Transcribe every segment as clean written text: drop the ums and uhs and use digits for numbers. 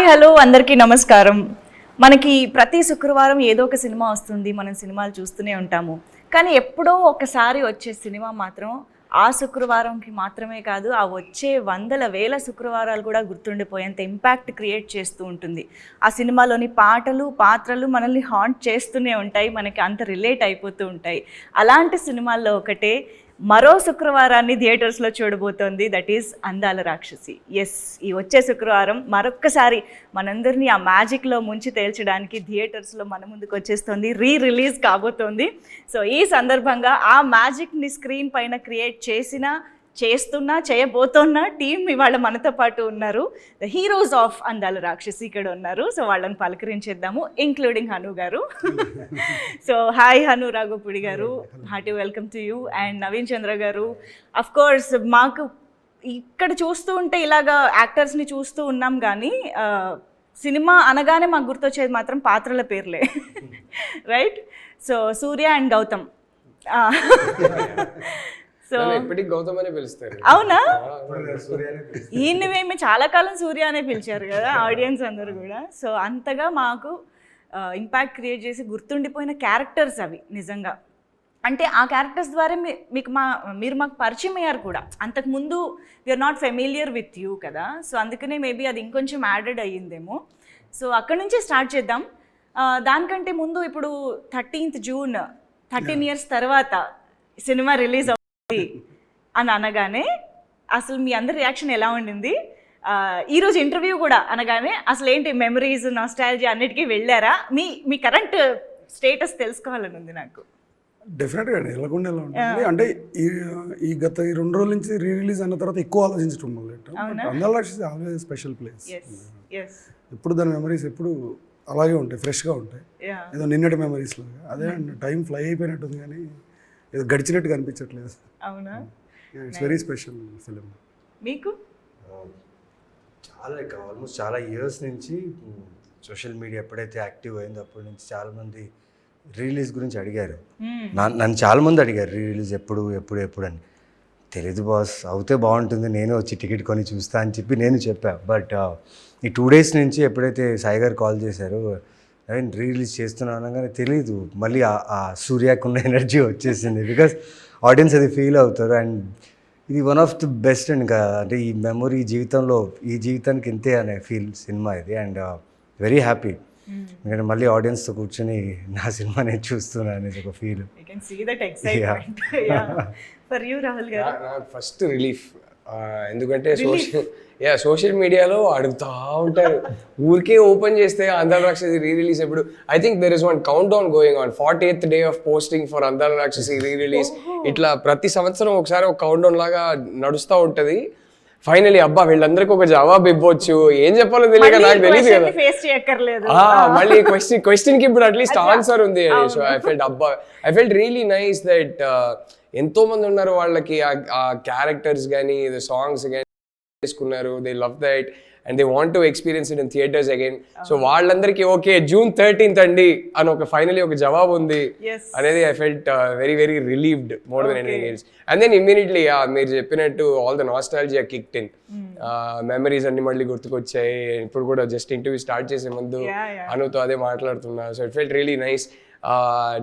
Hi hello అందరికీ నమస్కారం. మనకి ప్రతి శుక్రవారం ఏదో ఒక సినిమా వస్తుంది, మనం సినిమాలు చూస్తూనే ఉంటాము. కానీ ఎప్పుడో ఒకసారి వచ్చే సినిమా మాత్రం ఆ శుక్రవారంకి మాత్రమే కాదు, ఆ వచ్చే వందల వేల శుక్రవారాలు కూడా గుర్తుండిపోయేంత ఇంపాక్ట్ క్రియేట్ చేస్తూ ఉంటుంది. ఆ సినిమాలోని పాటలు పాత్రలు మనల్ని హాంట్ చేస్తూనే ఉంటాయి, మనకి అంత రిలేట్ అయిపోతూ ఉంటాయి. అలాంటి సినిమాల్లో ఒకటే మరో శుక్రవారాన్ని థియేటర్స్లో చూడబోతోంది, దట్ ఈస్ అందాల రాక్షసి. ఎస్, ఈ వచ్చే శుక్రవారం మరొక్కసారి మనందరినీ ఆ మ్యాజిక్లో ముంచి తేల్చడానికి థియేటర్స్లో మన ముందుకు వచ్చేస్తుంది, రిలీజ్ కాబోతోంది. సో ఈ సందర్భంగా ఆ మ్యాజిక్ని స్క్రీన్ పైన క్రియేట్ చేయబోతున్న టీం ఇవాళ మనతో పాటు ఉన్నారు. ద హీరోస్ ఆఫ్ అందాల రాక్షసి ఇక్కడ ఉన్నారు. సో వాళ్ళని పలకరించేద్దాము, ఇంక్లూడింగ్ హను గారు. So hi Hanu Raghavapudi garu, hearty welcome to you. And Naveen Chandra garu. Of course మాకు ఇక్కడ చూస్తూ ఉంటే ఇలాగా యాక్టర్స్ని చూస్తూ ఉన్నాం, కానీ సినిమా అనగానే మాకు గుర్తొచ్చేది మాత్రం పాత్రల పేర్లే. Right? So Surya and Gautam. So Gautam అనే పిలుస్తారు. అవునా? ఈయనవేమి చాలా కాలం సూర్య అనే పిలిచారు కదా ఆడియన్స్ అందరూ కూడా. సో అంతగా మాకు ఇంపాక్ట్ క్రియేట్ చేసి గుర్తుండిపోయిన క్యారెక్టర్స్ అవి నిజంగా. అంటే ఆ క్యారెక్టర్స్ ద్వారా మీరు మాకు పరిచయం అయ్యారు కూడా. అంతకుముందు we are not familiar with you కదా. సో అందుకనే మేబీ అది ఇంకొంచెం యాడెడ్ అయ్యిందేమో. సో అక్కడి నుంచే స్టార్ట్ చేద్దాం. దానికంటే ముందు ఇప్పుడు 13th జూన్ 13 years తర్వాత సినిమా రిలీజ్ అవుతుంది అని అనగానే అసలు మీ అందరి రియాక్షన్ ఎలా ఉండింది? ఈరోజు ఇంటర్వ్యూ కూడా అనగానే అసలు ఏంటి మెమరీస్, నాస్టాలజీ అన్నిటికీ వెళ్ళారా? మీ కరెంట్ స్టేటస్ తెలుసుకోవాలని ఉంది నాకు. డెఫినెట్గా ఎలాగుండే ఎలా ఉంటుంది అంటే ఈ గత 2 రోజుల నుంచి రిలీజ్ అయిన తర్వాత ఎక్కువ ఆలోచించడం మొదలెట్టాం. అందాల రాక్షసి ఆల్వేస్ స్పెషల్ ప్లేస్. ఎప్పుడు దాని మెమరీస్ ఎప్పుడు అలాగే ఉంటాయి, ఫ్రెష్గా ఉంటాయి. ఏదో నిన్నటి మెమరీస్ లాగా. అదే టైం ఫ్లై అయిపోయినట్టుంది, కానీ ఏదో గడిచినట్టుగా అనిపించట్లేదు. అవునా? It's very special film. మీకు ఆల్మోస్ట్ చాలా ఇయర్స్ నుంచి సోషల్ మీడియా ఎప్పుడైతే యాక్టివ్ అయిందో అప్పటి నుంచి చాలామంది రిలీజ్ గురించి అడిగారు. నన్ను చాలామంది అడిగారు రిలీజ్ ఎప్పుడు అని. తెలీదు బాస్, అవుతే బాగుంటుంది, నేను వచ్చి టికెట్ కొని చూస్తా అని చెప్పి నేను చెప్పా. బట్ ఈ 2 days నుంచి ఎప్పుడైతే సాయి గారు కాల్ చేశారు, రిలీజ్ చేస్తున్నాను అనగానే తెలీదు, మళ్ళీ ఆ సూర్యకున్న ఎనర్జీ వచ్చేసింది. బికాస్ ఆడియన్స్ అది ఫీల్ అవుతారు. అండ్ ఇది one of the best and అంటే ఈ మెమొరీ ఈ జీవితానికి ఇంతే అనే ఫీల్ సినిమా ఇది. అండ్ వెరీ హ్యాపీ, ఎందుకంటే మళ్ళీ ఆడియన్స్తో కూర్చొని నా సినిమా నేను చూస్తున్నా అనేది ఒక ఫీల్. ఫస్ట్ రిలీఫ్, ఎందుకంటే సోషల్ మీడియాలో అడుగుతూ ఉంటారు, ఊరికే ఓపెన్ చేస్తే అందాల రాక్షసి రిలీజ్ ఎప్పుడు. I think there is one count down going on, 48th day of posting for అందాల రాక్షసి రిలీజ్. ఇట్లా ప్రతి సంవత్సరం ఒకసారి ఒక కౌంట్ డౌన్ లాగా నడుస్తూ ఉంటుంది. ఫైనలీ అబ్బా వీళ్ళందరికీ ఒక జవాబు ఇవ్వచ్చు, ఏం చెప్పాలో తెలియక నాకు తెలియదు కదా. మళ్ళీ క్వశ్చన్ కి ఇప్పుడు అట్లీస్ట్ ఆన్సర్ ఉంది. So I felt really nice that ఎంతో మంది ఉన్నారు, వాళ్ళకి ఆ క్యారెక్టర్స్ కానీ సాంగ్స్ కానీ చేసుకున్నారు. They love that and they want to experience it in theatres again. So వాళ్ళందరికీ ఓకే June 13th అండి అని ఒక ఫైనలీ ఒక జవాబు ఉంది అనేది I felt very very relieved more than anything else. And then immediately మీరు చెప్పినట్టు all the nostalgia kicked in. Memories అన్ని మళ్ళీ గుర్తుకొచ్చాయి. ఇప్పుడు కూడా జస్ట్ ఇంటర్వ్యూ స్టార్ట్ చేసే ముందు అనుతో అదే మాట్లాడుతున్నా. So it felt really nice.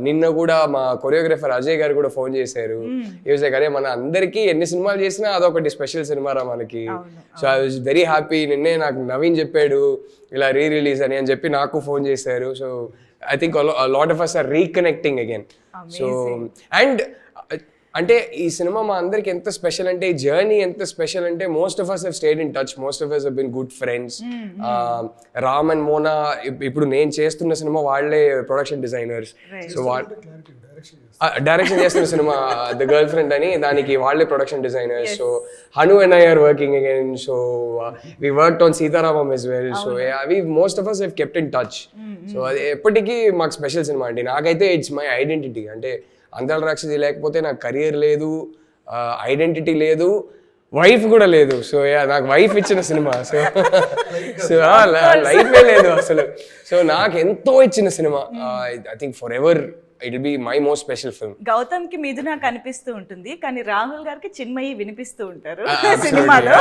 నిన్న కూడా మా కొరియోగ్రాఫర్ అజయ్ గారు కూడా ఫోన్ చేశారు. అదే మన అందరికీ ఎన్ని సినిమాలు చేసినా అదొకటి స్పెషల్ సినిమా రా మనకి. So I was very happy. నిన్నే నాకు నవీన్ చెప్పాడు ఇలా రిలీజ్ అని చెప్పి నాకు ఫోన్ చేశారు. So I think lot of us are reconnecting again. So and అంటే ఈ సినిమా మా అందరికి ఎంత స్పెషల్ అంటే, ఈ జర్నీ ఎంత స్పెషల్ అంటే, most of us have stayed in touch, most of us have been good friends. Ram and Mona ఇప్పుడు నేను చేస్తున్న సినిమా వాళ్ళే ప్రొడక్షన్ డిజైనర్స్. సో డైరెక్షన్ చేస్తున్న సినిమా ద గర్ల్ ఫ్రెండ్ అని, దానికి వాళ్ళే production designers. So Hanu and I are working again. So we worked on Sitaramam as well. So we most of us have kept in touch. So అది ఎప్పటికీ మాకు special cinema అండి. నాకైతే ఇట్స్ మై ఐడెంటిటీ. అంటే అందాల రాక్షసి లేకపోతే నాకు కెరియర్ లేదు, ఐడెంటిటీ లేదు, వైఫ్ కూడా లేదు. సో నాకు వైఫ్ ఇచ్చిన సినిమా. సో లైఫే లేదు అసలు. సో నాకు ఎంతో ఇచ్చిన సినిమా. I think forever it'll be my most special film. Gautam కి మిథున కనిపిస్తూ ఉంటుంది, కానీ రాహుల్ గారికి చిన్మయి వినిపిస్తూ ఉంటారు Absolutely. సినిమాలో.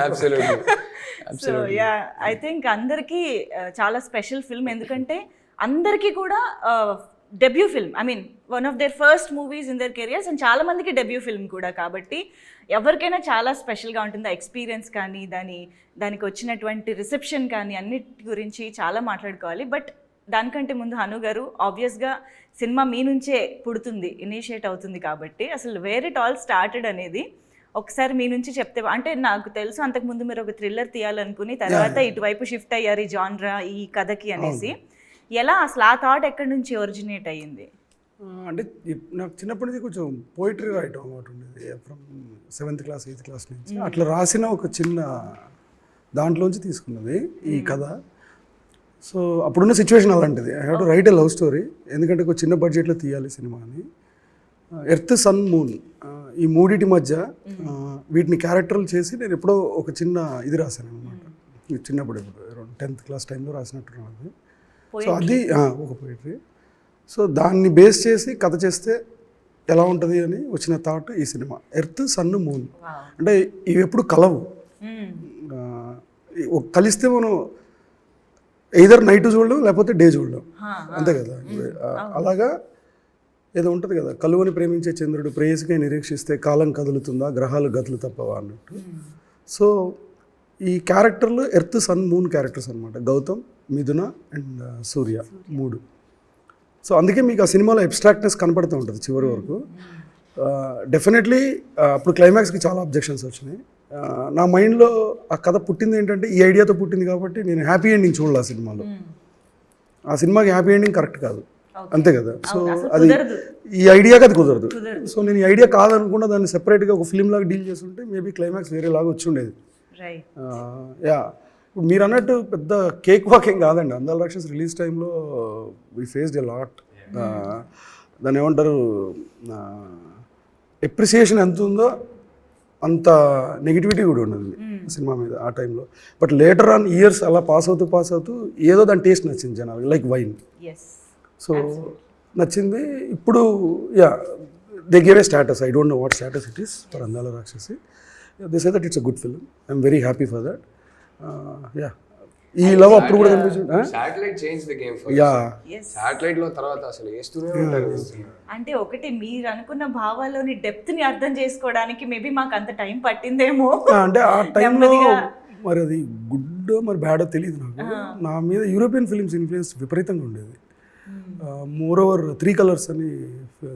Absolutely. So yeah, I think అందరికీ చాలా స్పెషల్ ఫిల్మ్, ఎందుకంటే అందరికీ కూడా debut film, I mean one of their first movies in there careers, and చాలా మందికి డెబ్యూ ఫిల్మ్ కూడా, కాబట్టి ఎవరికైనా చాలా స్పెషల్గా ఉంటుంది. ఆ ఎక్స్పీరియన్స్ కానీ దానికి వచ్చినటువంటి రిసెప్షన్ కానీ అన్నిటి గురించి చాలా మాట్లాడుకోవాలి. బట్ దానికంటే ముందు హను గారు, ఆబ్వియస్గా సినిమా మీ నుంచే పుడుతుంది, ఇనిషియేట్ అవుతుంది, కాబట్టి అసలు వేర్ ఇట్ ఆల్ స్టార్టెడ్ అనేది ఒకసారి మీ నుంచి చెప్తే, అంటే నాకు తెలుసు అంతకుముందు మీరు ఒక థ్రిల్లర్ తీయాలనుకుని తర్వాత ఇటువైపు షిఫ్ట్ అయ్యారు ఈ జాన్రా, ఈ కథకి అనేసి. ఎలా అసలు ఆ థాట్ ఎక్కడి నుంచి ఒరిజినేట్ అయ్యింది? అంటే నాకు చిన్నప్పటి నుంచి కొంచెం పోయిటరీ రాయటం అలవాటు ఉండేది, from 7th class 8th class నుంచి. అట్లా రాసిన ఒక చిన్న దాంట్లోంచి తీసుకున్నది ఈ కథ. సో అప్పుడున్న సిచ్యువేషన్ అలాంటిది, I have to right a love story, ఎందుకంటే ఒక చిన్న బడ్జెట్లో తీయాలి సినిమాని. ఎర్త్, సన్, మూన్ ఈ మూడిటి మధ్య వీటిని క్యారెక్టర్లు చేసి నేను ఎప్పుడో ఒక చిన్న ఇది రాశాను అనమాట. చిన్నప్పుడు ఎప్పుడు 10th క్లాస్ టైంలో రాసినట్టున్నది. సో అది ఒక పోయిటరీ. సో దాన్ని బేస్ చేసి కథ చేస్తే ఎలా ఉంటుంది అని వచ్చిన థాట్ ఈ సినిమా. ఎర్త్, సన్, మూన్ అంటే ఇవి ఎప్పుడు కలవు, కలిస్తే మనం ఎయిదర్ నైట్ చూడడం లేకపోతే డే చూడడం, అంతే కదా. అలాగా ఏదో ఉంటుంది కదా, కలువని ప్రేమించే చంద్రుడు ప్రేయసిగా నిరీక్షిస్తే కాలం కదులుతుందా, గ్రహాలు గతులు తప్పవా అన్నట్టు. సో ఈ క్యారెక్టర్లు ఎర్త్, సన్, మూన్ క్యారెక్టర్స్ అనమాట. గౌతమ్, మిథున అండ్ సూర్య, 3. సో అందుకే మీకు ఆ సినిమాలో అబ్స్ట్రాక్ట్నెస్ కనపడుతూ ఉంటుంది చివరి వరకు. డెఫినెట్లీ అప్పుడు క్లైమాక్స్కి చాలా అబ్జెక్షన్స్ వచ్చినాయి. నా మైండ్లో ఆ కథ పుట్టింది ఏంటంటే ఈ ఐడియాతో పుట్టింది, కాబట్టి నేను హ్యాపీ ఎండింగ్ చూడాలి ఆ సినిమాలో. ఆ సినిమాకి హ్యాపీ ఎండింగ్ కరెక్ట్ కాదు, అంతే కదా. సో అది ఈ ఐడియాకి అది కుదరదు. సో నేను ఈ ఐడియా కాదనుకున్నా దాన్ని సెపరేట్గా ఒక ఫిల్మ్ లాగా డీల్ చేస్తుంటే మేబీ క్లైమాక్స్ వేరేలాగా వచ్చి ఉండేది. యా, ఇప్పుడు మీరు అన్నట్టు పెద్ద కేక్ వాకింగ్ కాదండి. అందాల రాక్షస్ రిలీజ్ టైంలో వీ ఫేస్డ్ ఎ లాట్. దాన్ని ఏమంటారు, ఎప్రిసియేషన్ ఎంత ఉందో అంత నెగిటివిటీ కూడా ఉన్నది సినిమా మీద ఆ టైంలో. బట్ లేటర్ ఆన్ ఇయర్స్ అలా పాస్ అవుతూ ఏదో దాని టేస్ట్ నచ్చింది జనాలకి, లైక్ వైన్. సో నచ్చింది. ఇప్పుడు yeah, they gave a status, I don't know what status it is for అందాల రాక్షసి. They say that it's a good film, I'm very happy for that. Yeah, ఈ లవ్ అప్పుడు కూడా కనిపించింది. Satellite changed the game for yeah, Satellite లో తర్వాత అసలు వేస్తూనే ఉంటారు. అంటే ఒకటి మీరు అనుకున్న భావాల్లోని డెప్త్ ని అర్థం చేసుకోవడానికి మేబీ మాకు అంత టైం పట్టిందేమో. అంటే ఆ టైంలో మరి అది గుడ్ మరి బ్యాడో తెలియదు నాకు. నా మీద యూరోపియన్ ఫిలిమ్స్ ఇన్ఫ్లుయెన్స్ విపరీతంగా ఉండేది. మోర్ ఓవర్ 3 కలర్స్ అని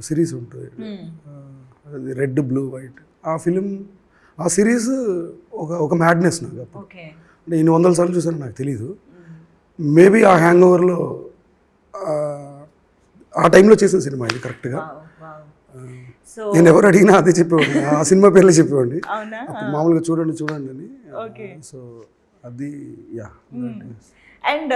సిరీస్ ఉంటుంది, అది రెడ్, బ్లూ, వైట్. ఆ ఫిలిం, ఆ సిరీస్ ఒక మ్యాడ్నెస్ నాకు అప్పుడు. అంటే ఇన్ని 100 సార్లు చూసాను నాకు తెలీదు. మేబీ ఆ హ్యాంగ్ ఓవర్లో ఆ టైంలో చేసిన సినిమా ఇది కరెక్ట్గా. నేను ఎవరు అడిగినా అదే చెప్పేవాడిని, ఆ సినిమా పేర్లే చెప్పేవాడిని. అప్పుడు మామూలుగా చూడండి అని. సో అది యా. అండ్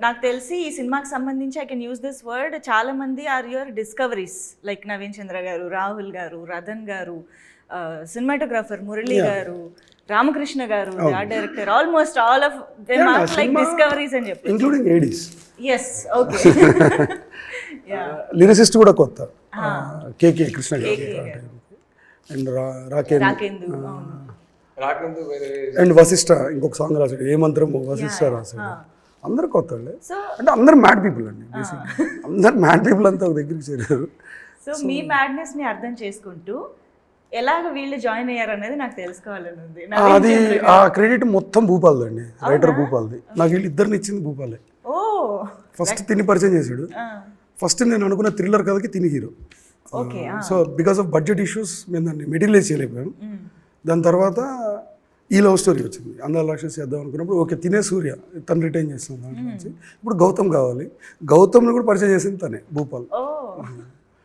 నాకు తెలిసి ఈ సినిమాకి సంబంధించి I can use this word, చాలా మంది are your discoveries, like Naveen Chandra garu, Rahul గారు, రతన్ గారు, cinematographer Murali garu, Ramakrishna garu, art director, almost all of them are like discoveries అని చెప్పి, including ADs. Yes, okay. Lyricist కూడా కొత్త, కేకే కృష్ణ గారు అండ్ రాకేందు అండ్ వశిష్ఠ ఇంకొక సాంగ్ రాశాడు, ఏ మంత్రము వశిష్ఠ రాశాడు. అందరు కొత్త వాళ్ళే, అంటే అందరు మ్యాడ్ పీపుల్ అండి. అందరు మ్యాడ్ పీపుల్ అంతా ఒక దగ్గరికి చేరారు. సో మీ మ్యాడ్నెస్ ని అర్థం చేసుకుంటూ ఎలాగ వీళ్ళు జాయిన్ అయ్యారు అనేది నాకు తెలుసుకోవాలని ఉంది. అది ఆ క్రెడిట్ మొత్తం భూపాల్ది అండి, రైటర్ భూపాల్ది. నాకు వీళ్ళు ఇద్దరిని ఇచ్చింది భూపాలే. ఫస్ట్ తిని పరిచయం చేశాడు. ఫస్ట్ నేను అనుకున్న థ్రిల్లర్ కథకి తిని hero. So because of budget issues మేము దాన్ని మెటీరియలైజ్ చేయలేకపోయాం. దాని తర్వాత ఈ లవ్ స్టోరీ వచ్చింది. అందాల రాక్షసి చేద్దాం అనుకున్నప్పుడు ఓకే తినే సూర్య తను రిటైన్ చేస్తున్నాం దాంట్లో నుంచి. ఇప్పుడు గౌతమ్ కావాలి, గౌతమ్ని కూడా పరిచయం చేసింది తనే, భూపాల్.